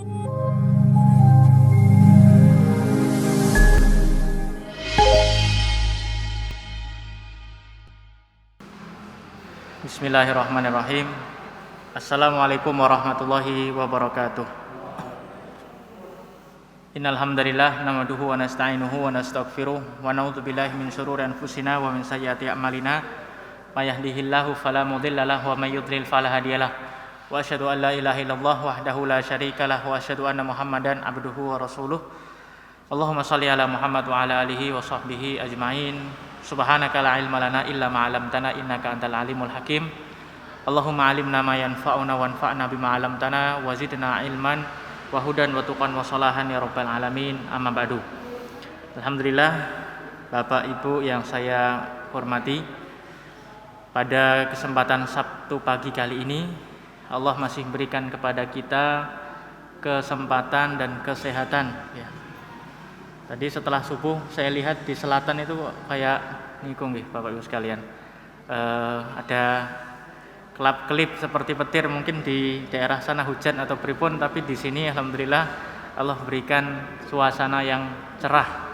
Bismillahirrahmanirrahim. Assalamualaikum warahmatullahi wabarakatuh. Innal hamdalillah nahmaduhu wa nasta'inuhu wa nastaghfiruh wa na'udzu billahi min syururi anfusina wa min sayyiati a'malina. May yahdihillahu fala mudilla lahu wa may yudlil fala hadiyalah. Wa asyhadu an la ilaha illallah wahdahu la syarikalah wa asyhadu anna Muhammadan abduhu wa rasuluh. Allahumma shalli ala Muhammad wa ala alihi wa sahbihi ajmain. Subhanaka la ilma lana illa ma 'allamtana innaka antal alimul hakim. Allahumma 'allimna ma yanfa'una wanfa'na bima 'allamtana wa zidna ilman wa hudan wa tuqan wa salahan ya rabbal alamin. Amma ba'du. Alhamdulillah, Bapak Ibu yang saya hormati, pada kesempatan Sabtu pagi kali ini Allah masih berikan kepada kita kesempatan dan kesehatan ya. Tadi setelah subuh saya lihat di selatan itu kayak nikung nggih Bapak Ibu sekalian. Ada kelap-kelip seperti petir, mungkin di daerah sana hujan atau pripun, tapi di sini alhamdulillah Allah berikan suasana yang cerah.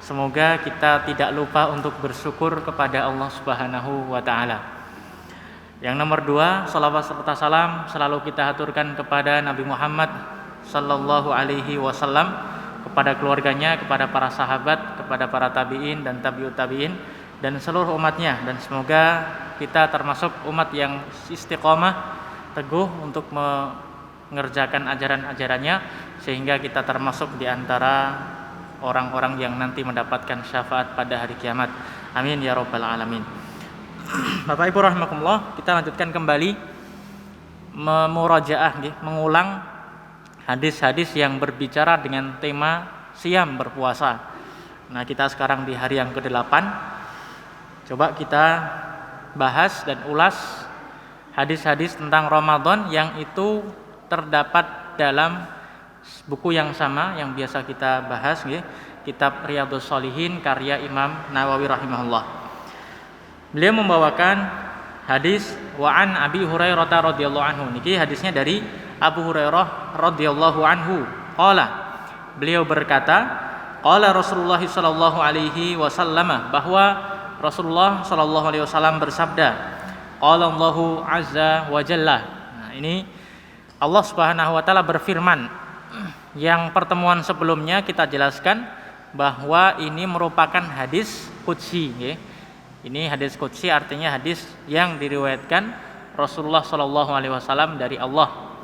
Semoga kita tidak lupa untuk bersyukur kepada Allah Subhanahu wa taala. Yang nomor 2, salawat serta salam selalu kita aturkan kepada Nabi Muhammad sallallahu alaihi wasallam, kepada keluarganya, kepada para sahabat, kepada para tabi'in dan tabi'ut tabi'in dan seluruh umatnya, dan semoga kita termasuk umat yang istiqomah teguh untuk mengerjakan ajaran-ajarannya sehingga kita termasuk di antara orang-orang yang nanti mendapatkan syafaat pada hari kiamat. Amin ya rabbal alamin. Bapak Ibu rahimakumullah, kita lanjutkan kembali memurajaah mengulang hadis-hadis yang berbicara dengan tema siam berpuasa. Nah, kita sekarang di hari yang ke-8. Coba kita bahas dan ulas hadis-hadis tentang Ramadan yang itu terdapat dalam buku yang sama yang biasa kita bahas, kitab Riyadhus Shalihin karya Imam Nawawi rahimahullah. Beliau membawakan hadis wa an Abi Hurairah radhiyallahu anhu. Niki hadisnya dari Abu Hurairah radhiyallahu anhu. Qala, beliau berkata, qala Rasulullah sallallahu alaihi wasallam, bahwa Rasulullah sallallahu alaihi wasallam bersabda, qala Allahu azza wa jalla. Nah, ini Allah Subhanahu wa taala berfirman. Yang pertemuan sebelumnya kita jelaskan bahwa ini merupakan hadis qudsi, Ini hadis qudsi artinya hadis yang diriwayatkan Rasulullah sallallahu alaihi wasallam dari Allah.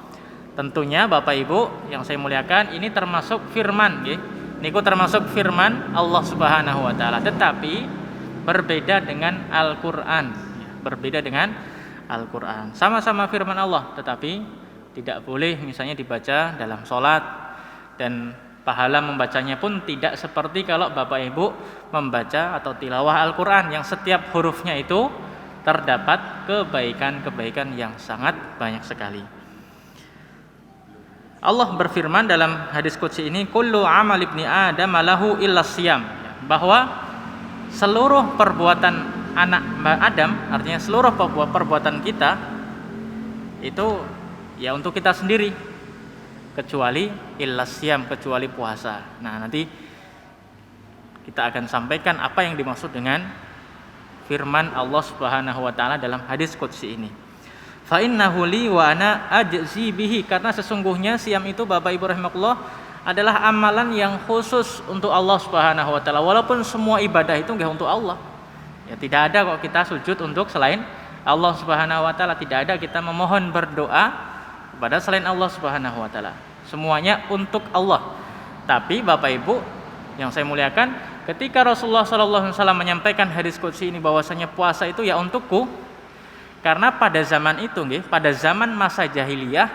Tentunya Bapak Ibu yang saya muliakan, ini termasuk firman, niku termasuk firman Allah Subhanahu wa taala, tetapi berbeda dengan Al-Qur'an. Berbeda dengan Al-Qur'an. Sama-sama firman Allah, tetapi tidak boleh misalnya dibaca dalam sholat, dan pahala membacanya pun tidak seperti kalau Bapak Ibu membaca atau tilawah Al-Qur'an yang setiap hurufnya itu terdapat kebaikan-kebaikan yang sangat banyak sekali. Allah berfirman dalam hadis qudsi ini, kullu amal ibni adam lahu illa siyam, bahwa seluruh perbuatan anak Adam, artinya seluruh perbuatan kita itu ya untuk kita sendiri, kecuali illa siyam, kecuali puasa. Nah, nanti kita akan sampaikan apa yang dimaksud dengan firman Allah Subhanahu wa taala dalam hadis qudsi ini. Fa innahu li wa ana ajzi bihi, karena sesungguhnya siam itu Bapak Ibu rahimakumullah adalah amalan yang khusus untuk Allah Subhanahu wa taala. Walaupun semua ibadah itu enggak untuk Allah. Ya, tidak ada kok kita sujud untuk selain Allah Subhanahu wa taala, tidak ada kita memohon berdoa kepada selain Allah Subhanahu wa taala. Semuanya untuk Allah. Tapi Bapak Ibu yang saya muliakan, ketika Rasulullah sallallahu alaihi wasallam menyampaikan hadis qudsi ini bahwasanya puasa itu ya untukku, karena pada zaman itu, pada zaman masa jahiliyah,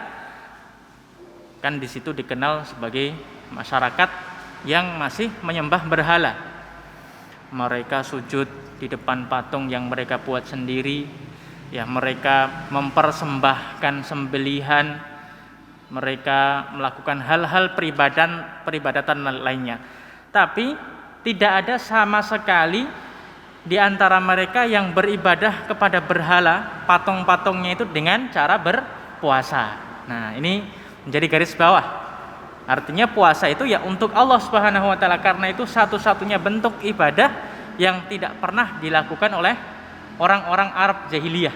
kan di situ dikenal sebagai masyarakat yang masih menyembah berhala. Mereka sujud di depan patung yang mereka buat sendiri, ya mereka mempersembahkan sembelihan, mereka melakukan hal-hal peribadatan lainnya. Tapi tidak ada sama sekali di antara mereka yang beribadah kepada berhala, patung-patungnya itu dengan cara berpuasa. Nah, ini menjadi garis bawah. Artinya puasa itu ya untuk Allah Subhanahu wa taala, karena itu satu-satunya bentuk ibadah yang tidak pernah dilakukan oleh orang-orang Arab jahiliyah.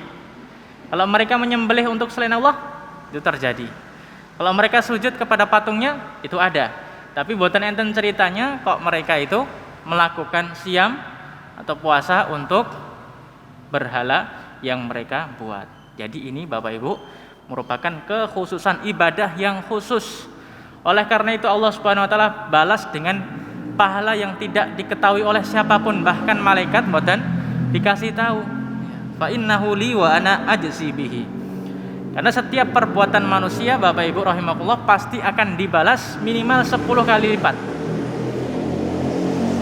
Kalau mereka menyembelih untuk selain Allah, itu terjadi. Kalau mereka sujud kepada patungnya, itu ada. Tapi buatan enten ceritanya kok mereka itu melakukan siam atau puasa untuk berhala yang mereka buat. Jadi ini Bapak Ibu merupakan kekhususan ibadah yang khusus. Oleh karena itu Allah Subhanahu wa taala balas dengan pahala yang tidak diketahui oleh siapapun, bahkan malaikat boten dikasih tahu. Fa innahu li wa ana ajzi bihi. Karena setiap perbuatan manusia Bapak Ibu rahimakumullah pasti akan dibalas minimal 10 kali lipat.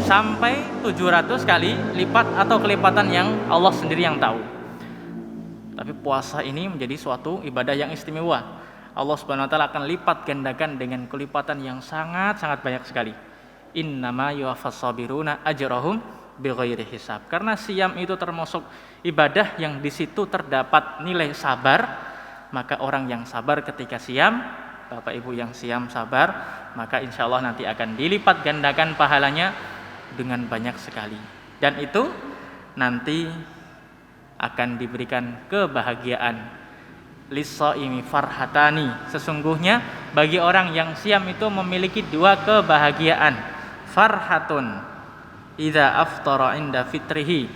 Sampai 700 kali lipat atau kelipatan yang Allah sendiri yang tahu. Tapi puasa ini menjadi suatu ibadah yang istimewa. Allah Subhanahu wa taala akan lipat gandakan dengan kelipatan yang sangat-sangat banyak sekali. Innama yuwaffas sabiruna ajrahum bighairi hisab. Karena siam itu termasuk ibadah yang di situ terdapat nilai sabar, maka orang yang sabar ketika siam, Bapak Ibu yang siam sabar, maka insya Allah nanti akan dilipat gandakan pahalanya dengan banyak sekali. Dan itu nanti akan diberikan kebahagiaan. Lis-shaimi farhatani, sesungguhnya bagi orang yang siam itu memiliki dua kebahagiaan. Farhatun idza aftara inda fitrihi.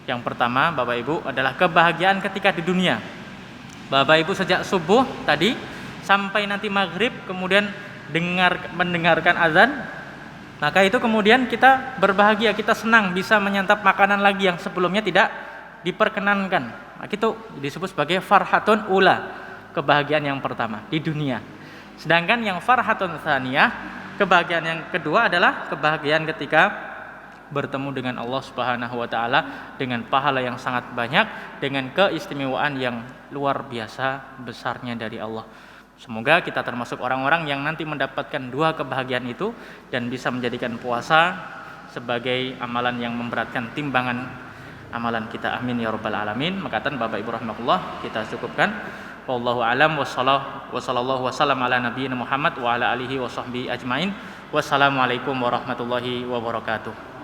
Yang pertama Bapak Ibu adalah kebahagiaan ketika di dunia. Bapak Ibu sejak subuh tadi sampai nanti maghrib kemudian mendengarkan azan, maka itu kemudian kita berbahagia, kita senang bisa menyantap makanan lagi yang sebelumnya tidak diperkenankan. Nah, itu disebut sebagai farhatun ula, kebahagiaan yang pertama di dunia. Sedangkan yang farhatun tsaniyah, kebahagiaan yang kedua adalah kebahagiaan ketika bertemu dengan Allah Subhanahu wa taala dengan pahala yang sangat banyak, dengan keistimewaan yang luar biasa besarnya dari Allah. Semoga kita termasuk orang-orang yang nanti mendapatkan dua kebahagiaan itu dan bisa menjadikan puasa sebagai amalan yang memberatkan timbangan amalan kita. Amin ya rabbal alamin. Makatan Bapak Ibu rahimakumullah, kita cukupkan. Wallahu alam wa sallallahu wasallam ala nabiyina Muhammad wa ala alihi wa sahbihi ajmain. Wassalamualaikum warahmatullahi wabarakatuh.